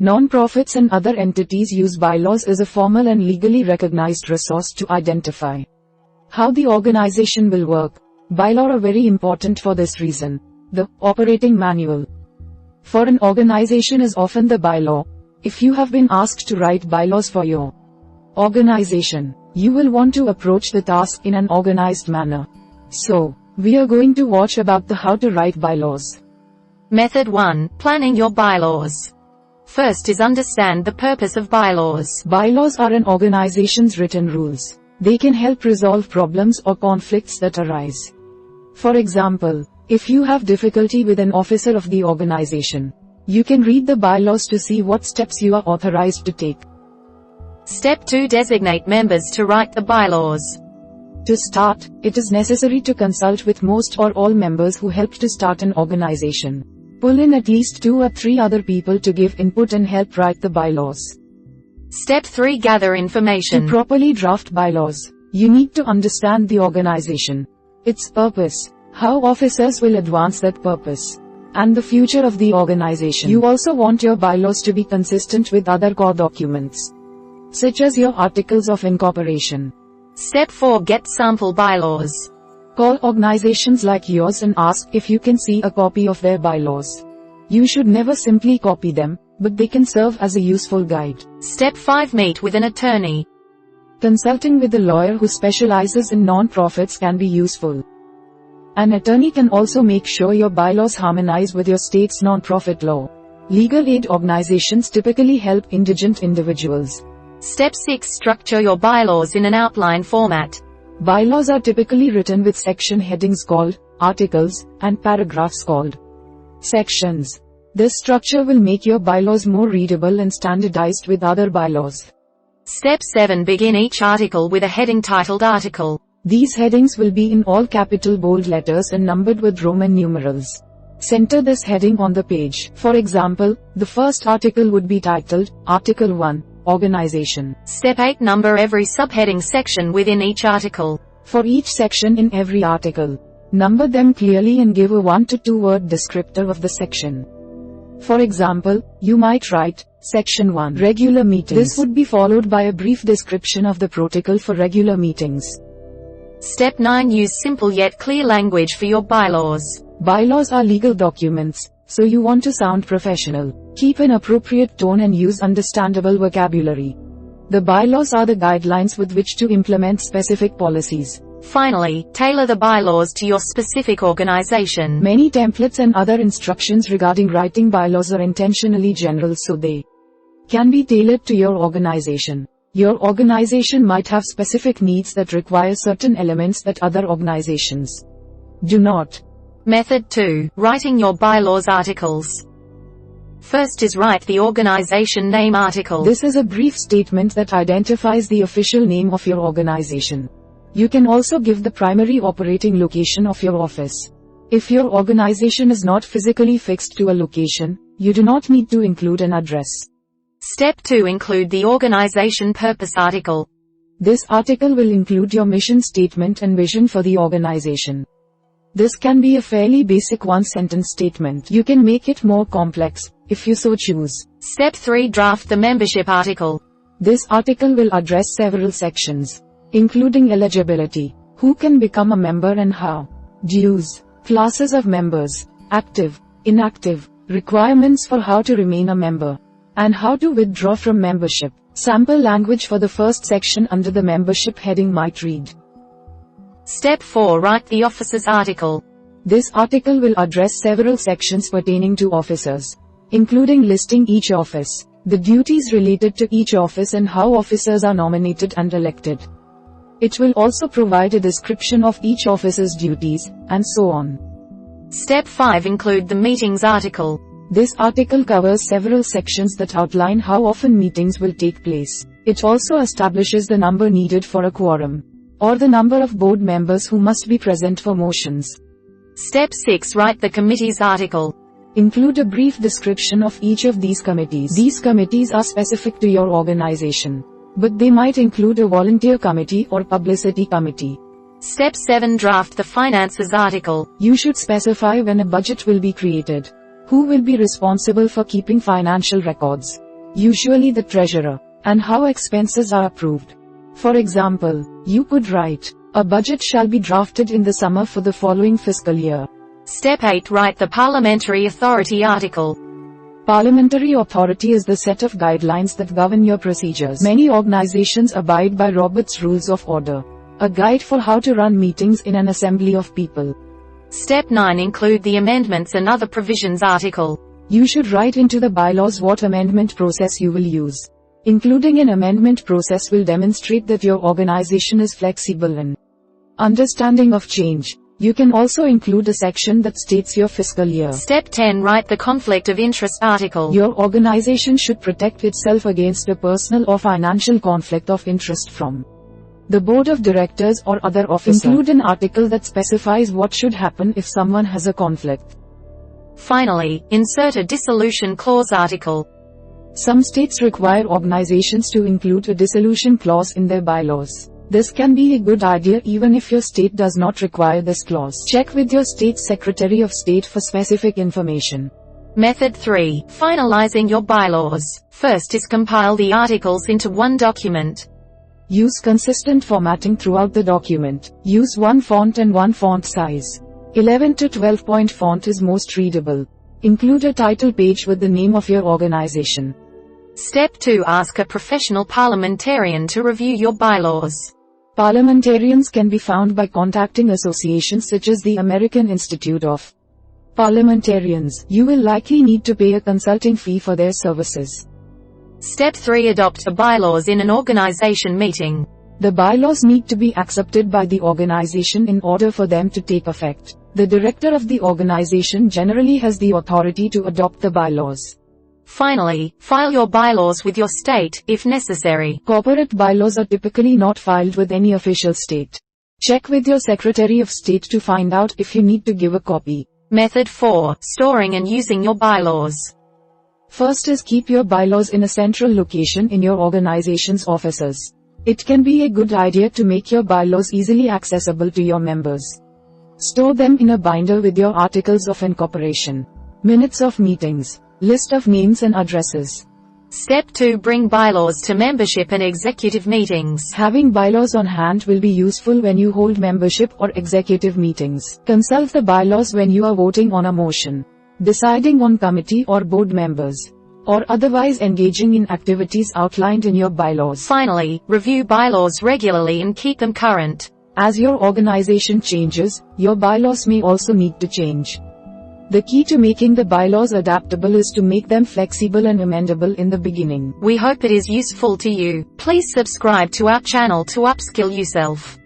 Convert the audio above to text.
Non-profits and other entities use bylaws as a formal and legally recognized resource to identify how the organization will work. Bylaws are very important for this reason. The operating manual for an organization is often the bylaw. If you have been asked to write bylaws for your organization, you will want to approach the task in an organized manner. So, we are going to watch about the how to write bylaws. Method 1. Planning your bylaws. First is understand the purpose of bylaws. Bylaws are an organization's written rules. They can help resolve problems or conflicts that arise. For example, if you have difficulty with an officer of the organization, you can read the bylaws to see what steps you are authorized to take. Step 2. Designate members to write the bylaws. To start, it is necessary to consult with most or all members who helped to start an organization. Pull in at least 2 or 3 other people to give input and help write the bylaws. Step 3. Gather information. To properly draft bylaws, you need to understand the organization, its purpose, how officers will advance that purpose, and the future of the organization. You also want your bylaws to be consistent with other core documents, such as your articles of incorporation. Step 4. Get sample bylaws. Call organizations like yours and ask if you can see a copy of their bylaws. You should never simply copy them, but they can serve as a useful guide. Step 5. Meet with an attorney. Consulting with a lawyer who specializes in non-profits can be useful. An attorney can also make sure your bylaws harmonize with your state's non-profit law. Legal aid organizations typically help indigent individuals. Step 6. Structure your bylaws in an outline format. Bylaws are typically written with section headings called articles and paragraphs called sections. This structure will make your bylaws more readable and standardized with other bylaws. Step 7. Begin each article with a heading titled article. These headings will be in all capital bold letters and numbered with Roman numerals. Center this heading on the page. For example, the first article would be titled Article 1. Organization. Step 8. Number every subheading section within each article. For each section in every article, number them clearly and give a 1 to 2 word descriptor of the section. For example, you might write, Section 1. Regular meetings. This would be followed by a brief description of the protocol for regular meetings. Step 9. Use simple yet clear language for your bylaws. Bylaws are legal documents, so you want to sound professional. Keep an appropriate tone and use understandable vocabulary. The bylaws are the guidelines with which to implement specific policies. Finally, tailor the bylaws to your specific organization. Many templates and other instructions regarding writing bylaws are intentionally general so they can be tailored to your organization. Your organization might have specific needs that require certain elements that other organizations do not. Method 2. Writing your bylaws articles. First is write the organization name article. This is a brief statement that identifies the official name of your organization. You can also give the primary operating location of your office. If your organization is not physically fixed to a location, you do not need to include an address. Step 2. Include the organization purpose article. This article will include your mission statement and vision for the organization. This can be a fairly basic one-sentence statement. You can make it more complex, if you so choose. Step 3. Draft the membership article. This article will address several sections, including eligibility, who can become a member and how, dues, classes of members, active, inactive, requirements for how to remain a member, and how to withdraw from membership. Sample language for the first section under the membership heading might read. Step 4. Write the officers article. This article will address several sections pertaining to officers, including listing each office, the duties related to each office and how officers are nominated and elected. It will also provide a description of each officer's duties, and so on. Step 5. Include the meetings article. This article covers several sections that outline how often meetings will take place. It also establishes the number needed for a quorum, or the number of board members who must be present for motions. Step 6. Write the committees article. Include a brief description of each of these committees. These committees are specific to your organization, but they might include a volunteer committee or publicity committee. Step 7. Draft the finances article. You should specify when a budget will be created, who will be responsible for keeping financial records, usually the treasurer, and how expenses are approved. For example, you could write, a budget shall be drafted in the summer for the following fiscal year. Step 8. Write the Parliamentary Authority article. Parliamentary authority is the set of guidelines that govern your procedures. Many organizations abide by Robert's Rules of Order, a guide for how to run meetings in an assembly of people. Step 9. Include the Amendments and Other Provisions article. You should write into the bylaws what amendment process you will use. Including an amendment process will demonstrate that your organization is flexible and understanding of change. You can also include a section that states your fiscal year. Step 10. Write the Conflict of Interest article. Your organization should protect itself against a personal or financial conflict of interest from the board of directors or other officer. Include an article that specifies what should happen if someone has a conflict. Finally, insert a dissolution clause article. Some states require organizations to include a dissolution clause in their bylaws. This can be a good idea even if your state does not require this clause. Check with your state's Secretary of State for specific information. Method 3. Finalizing your bylaws. First is compile the articles into one document. Use consistent formatting throughout the document. Use one font and one font size. 11 to 12 point font is most readable. Include a title page with the name of your organization. Step 2. Ask a professional parliamentarian to review your bylaws. Parliamentarians can be found by contacting associations such as the American Institute of Parliamentarians. You will likely need to pay a consulting fee for their services. Step 3. Adopt the bylaws in an organization meeting. The bylaws need to be accepted by the organization in order for them to take effect. The director of the organization generally has the authority to adopt the bylaws. Finally, file your bylaws with your state, if necessary. Corporate bylaws are typically not filed with any official state. Check with your Secretary of State to find out if you need to give a copy. Method 4. Storing and using your bylaws. First is keep your bylaws in a central location in your organization's offices. It can be a good idea to make your bylaws easily accessible to your members. Store them in a binder with your articles of incorporation, minutes of meetings, list of names and addresses. Step 2. Bring bylaws to membership and executive meetings. Having bylaws on hand will be useful when you hold membership or executive meetings. Consult the bylaws when you are voting on a motion, deciding on committee or board members, or otherwise engaging in activities outlined in your bylaws. Finally, review bylaws regularly and keep them current. As your organization changes, your bylaws may also need to change. The key to making the bylaws adaptable is to make them flexible and amendable in the beginning. We hope it is useful to you. Please subscribe to our channel to upskill yourself.